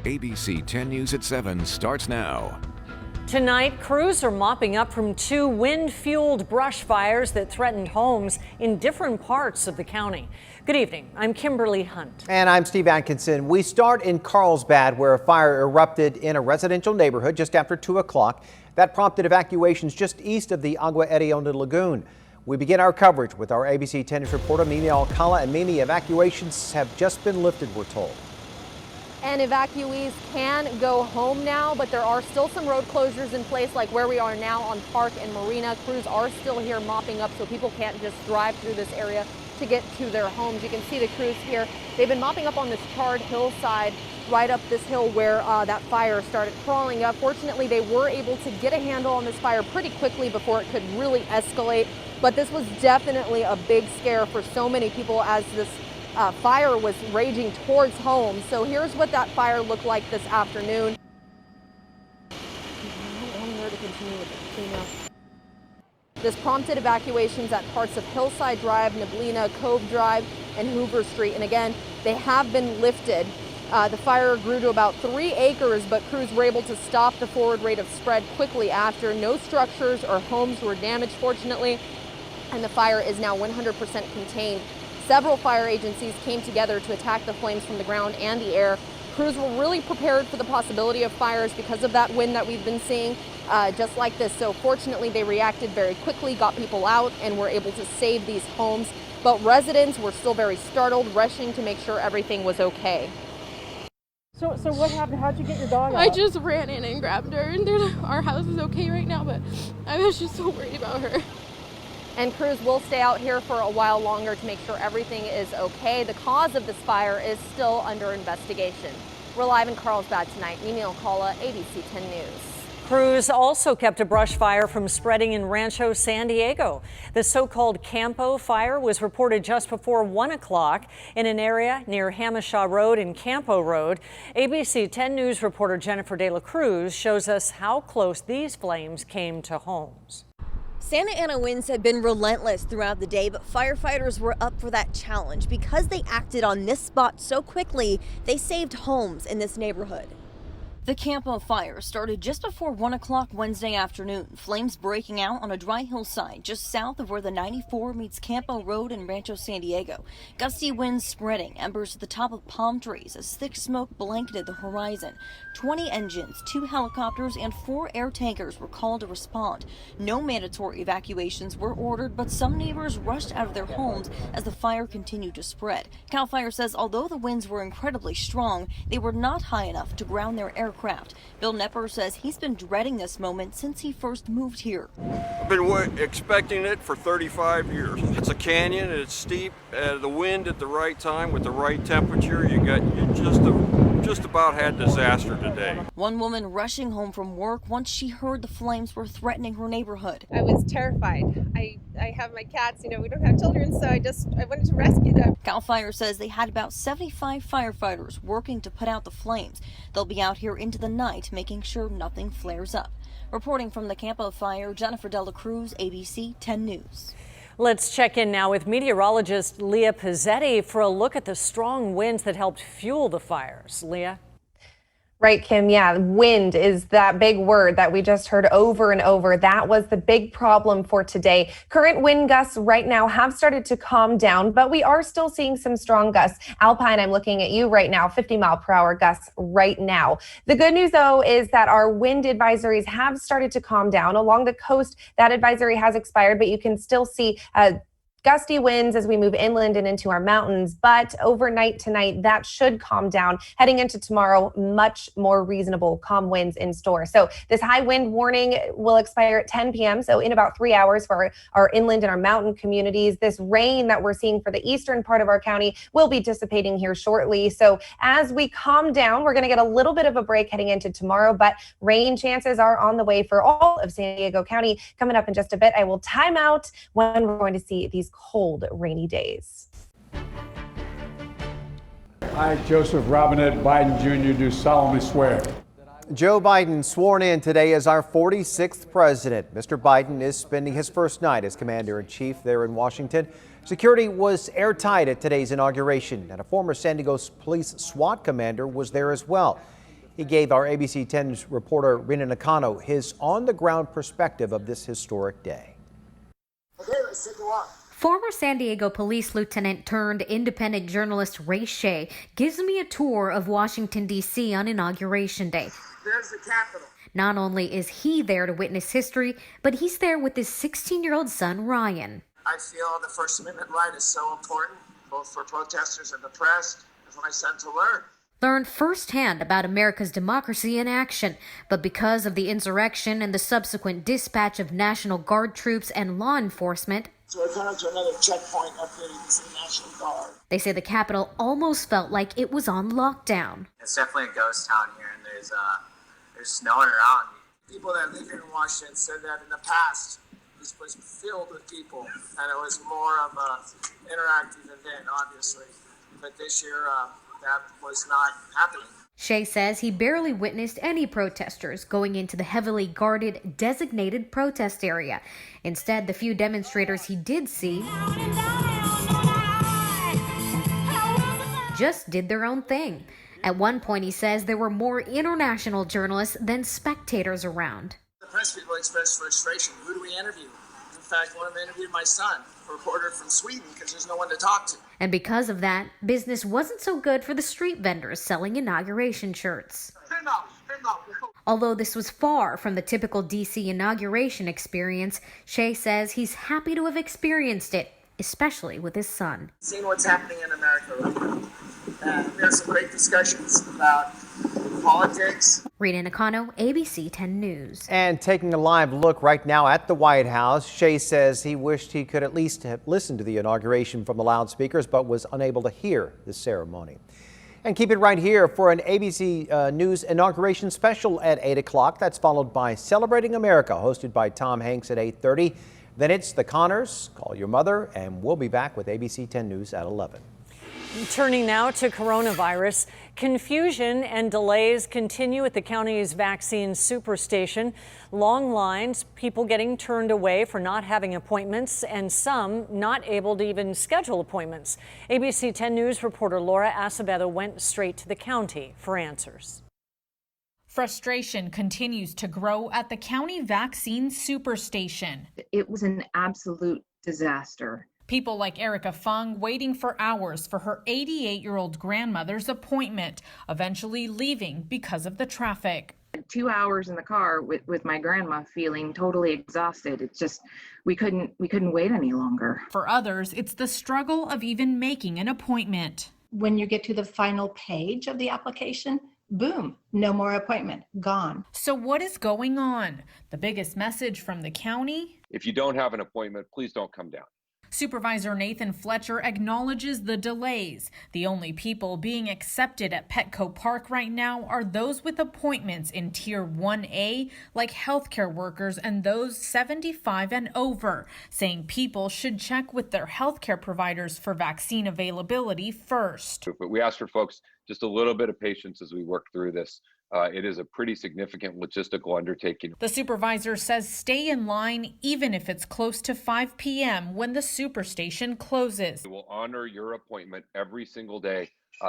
ABC 10 News at 7 starts now. Tonight, crews are mopping up from two wind-fueled brush fires that threatened homes in different parts of the county. Good evening. I'm Kimberly Hunt. And I'm Steve Atkinson. We start in Carlsbad, where a fire erupted in a residential neighborhood just after 2 o'clock. That prompted evacuations just east of the Agua Hedionda Lagoon. We begin our coverage with our ABC 10 News reporter Mimi Alcala. And Mimi, evacuations have just been lifted, we're told. And evacuees can go home now, but there are still some road closures in place, like where we are now on Park and Marina. Crews are still here mopping up, so people can't just drive through this area to get to their homes. You can see the crews here. They've been mopping up on this charred hillside right up this hill where that fire started crawling up. Fortunately, they were able to get a handle on this fire pretty quickly before it could really escalate. But this was definitely a big scare for so many people as this fire was raging towards homes. So here's what that fire looked like this afternoon. This prompted evacuations at parts of Hillside Drive, Neblina, Cove Drive, and Hoover Street. And again, they have been lifted. The fire grew to about 3 acres, but crews were able to stop the forward rate of spread quickly after. No structures or homes were damaged, fortunately, and the fire is now 100% contained. Several fire agencies came together to attack the flames from the ground and the air. Crews were really prepared for the possibility of fires because of that wind that we've been seeing, just like this. So fortunately, they reacted very quickly, got people out, and were able to save these homes. But residents were still very startled, rushing to make sure everything was okay. So what happened? How'd you get your dog out? I just ran in and grabbed her, and our house is okay right now, but I was just so worried about her. And crews will stay out here for a while longer to make sure everything is okay. The cause of this fire is still under investigation. We're live in Carlsbad tonight. Mimi Alcala, ABC 10 News. Crews also kept a brush fire from spreading in Rancho San Diego. The so-called Campo fire was reported just before 1 o'clock in an area near Hamishaw Road and Campo Road. ABC 10 News reporter Jennifer De La Cruz shows us how close these flames came to homes. Santa Ana winds have been relentless throughout the day, but firefighters were up for that challenge. Because they acted on this spot so quickly, they saved homes in this neighborhood. The Campo fire started just before 1 o'clock Wednesday afternoon, flames breaking out on a dry hillside just south of where the 94 meets Campo Road in Rancho San Diego. Gusty winds spreading, embers at the top of palm trees as thick smoke blanketed the horizon. 20 engines, 2 helicopters, and 4 air tankers were called to respond. No mandatory evacuations were ordered, but some neighbors rushed out of their homes as the fire continued to spread. CAL FIRE says although the winds were incredibly strong, they were not high enough to ground their aircraft. Bill Nepper says he's been dreading this moment since he first moved here. I've been expecting it for 35 years. It's a canyon, it's steep, the wind at the right time with the right temperature. You just about had disaster today. One woman rushing home from work once she heard the flames were threatening her neighborhood. I was terrified. I have my cats, we don't have children, so I wanted to rescue them. CAL FIRE says they had about 75 firefighters working to put out the flames. They'll be out here into the night making sure nothing flares up. Reporting from the Campo fire, Jennifer De La Cruz, ABC 10 News. Let's check in now with meteorologist Leah Pizzetti for a look at the strong winds that helped fuel the fires. Leah? Right, Kim. Yeah, wind is that big word that we just heard over and over. That was the big problem for today. Current wind gusts right now have started to calm down, but we are still seeing some strong gusts. Alpine, I'm looking at you right now, 50-mile-per-hour gusts right now. The good news, though, is that our wind advisories have started to calm down. Along the coast, that advisory has expired, but you can still see gusty winds as we move inland and into our mountains, but overnight tonight, that should calm down. Heading into tomorrow, much more reasonable calm winds in store. So this high wind warning will expire at 10 p.m. So in about 3 hours for our inland and our mountain communities. This rain that we're seeing for the eastern part of our county will be dissipating here shortly. So as we calm down, we're going to get a little bit of a break heading into tomorrow, but rain chances are on the way for all of San Diego County. Coming up in just a bit, I will time out when we're going to see these cold, rainy days. I, Joseph Robinette Biden Jr., do solemnly swear. Joe Biden sworn in today as our 46th president. Mr. Biden is spending his first night as commander-in-chief there in Washington. Security was airtight at today's inauguration, and a former San Diego police SWAT commander was there as well. He gave our ABC 10's reporter Rina Nakano his on-the-ground perspective of this historic day. Okay, let's take a walk. Former San Diego police lieutenant turned independent journalist Ray Shea gives me a tour of Washington, D.C. on Inauguration Day. There's the Capitol. Not only is he there to witness history, but he's there with his 16-year-old son, Ryan. I feel the First Amendment right is so important, both for protesters and the press, and for my son to learn. Learned firsthand about America's democracy in action, but because of the insurrection and the subsequent dispatch of National Guard troops and law enforcement, so we're coming to another checkpoint upgrading to the National Guard. They say the Capitol almost felt like it was on lockdown. It's definitely a ghost town here, and there's no one around. People that live here in Washington said that in the past, this was filled with people, and it was more of an interactive event, obviously. But this year, that was not happening. Shea says he barely witnessed any protesters going into the heavily guarded designated protest area. Instead, the few demonstrators he did see just did their own thing. At one point, he says there were more international journalists than spectators around. The press people expressed frustration. Who do we interview? In fact, one of them interviewed my son, a reporter from Sweden, because there's no one to talk to. And because of that, business wasn't so good for the street vendors selling inauguration shirts. Although this was far from the typical D.C. inauguration experience, Shea says he's happy to have experienced it, especially with his son. Seeing what's happening in America right now. There's some great discussions about politics. Rina Nakano, ABC 10 News. And taking a live look right now at the White House, Shea says he wished he could at least have listened to the inauguration from the loudspeakers, but was unable to hear the ceremony. And keep it right here for an ABC News inauguration special at 8 o'clock. That's followed by Celebrating America, hosted by Tom Hanks at 8:30. Then it's The Connors, Call Your Mother, and we'll be back with ABC 10 News at 11. Turning now to coronavirus, confusion and delays continue at the county's vaccine superstation. Long lines, people getting turned away for not having appointments, and some not able to even schedule appointments. ABC 10 News reporter Laura Acevedo went straight to the county for answers. Frustration continues to grow at the county vaccine superstation. It was an absolute disaster. People like Erica Fung waiting for hours for her 88-year-old grandmother's appointment, eventually leaving because of the traffic. 2 hours in the car with my grandma feeling totally exhausted. It's just, we couldn't wait any longer. For others, it's the struggle of even making an appointment. When you get to the final page of the application, boom, no more appointment, gone. So what is going on? The biggest message from the county? If you don't have an appointment, please don't come down. Supervisor Nathan Fletcher acknowledges the delays. The only people being accepted at Petco Park right now are those with appointments in Tier 1A, like healthcare workers and those 75 and over, saying people should check with their healthcare providers for vaccine availability first. But we ask for folks just a little bit of patience as we work through this. It is a pretty significant logistical undertaking. The supervisor says stay in line even if it's close to 5 p.m. when the superstation closes. We will honor your appointment every single day,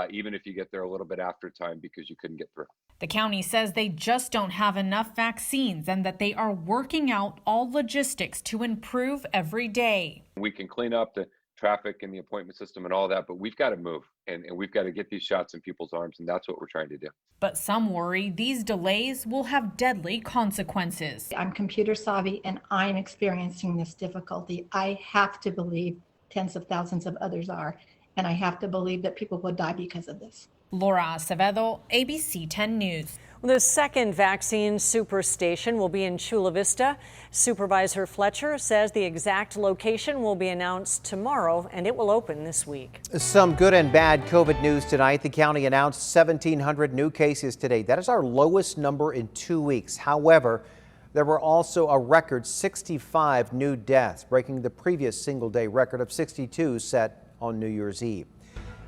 even if you get there a little bit after time because you couldn't get through. The county says they just don't have enough vaccines and that they are working out all logistics to improve every day. We can clean up the traffic and the appointment system and all that, but we've got to move and we've got to get these shots in people's arms, and that's what we're trying to do. But some worry these delays will have deadly consequences. I'm computer savvy and I'm experiencing this difficulty. I have to believe tens of thousands of others are, and I have to believe that people will die because of this. Laura Acevedo, ABC 10 News. The second vaccine superstation will be in Chula Vista. Supervisor Fletcher says the exact location will be announced tomorrow, and it will open this week. Some good and bad COVID news tonight. The county announced 1,700 new cases today. That is our lowest number in 2 weeks. However, there were also a record 65 new deaths, breaking the previous single-day record of 62 set on New Year's Eve.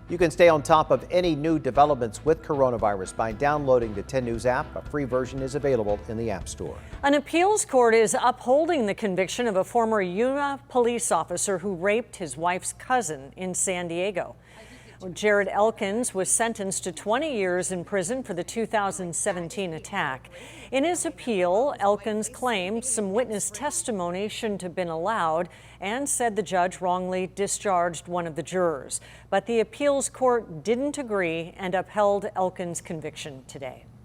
You can stay on top of any new developments with coronavirus by downloading the 10 News app. A free version is available in the App Store. An appeals court is upholding the conviction of a former Yuma police officer who raped his wife's cousin in San Diego. Jared Elkins was sentenced to 20 years in prison for the 2017 attack. In his appeal, Elkins claimed some witness testimony shouldn't have been allowed and said the judge wrongly discharged one of the jurors. But the appeals court didn't agree and upheld Elkins' conviction today.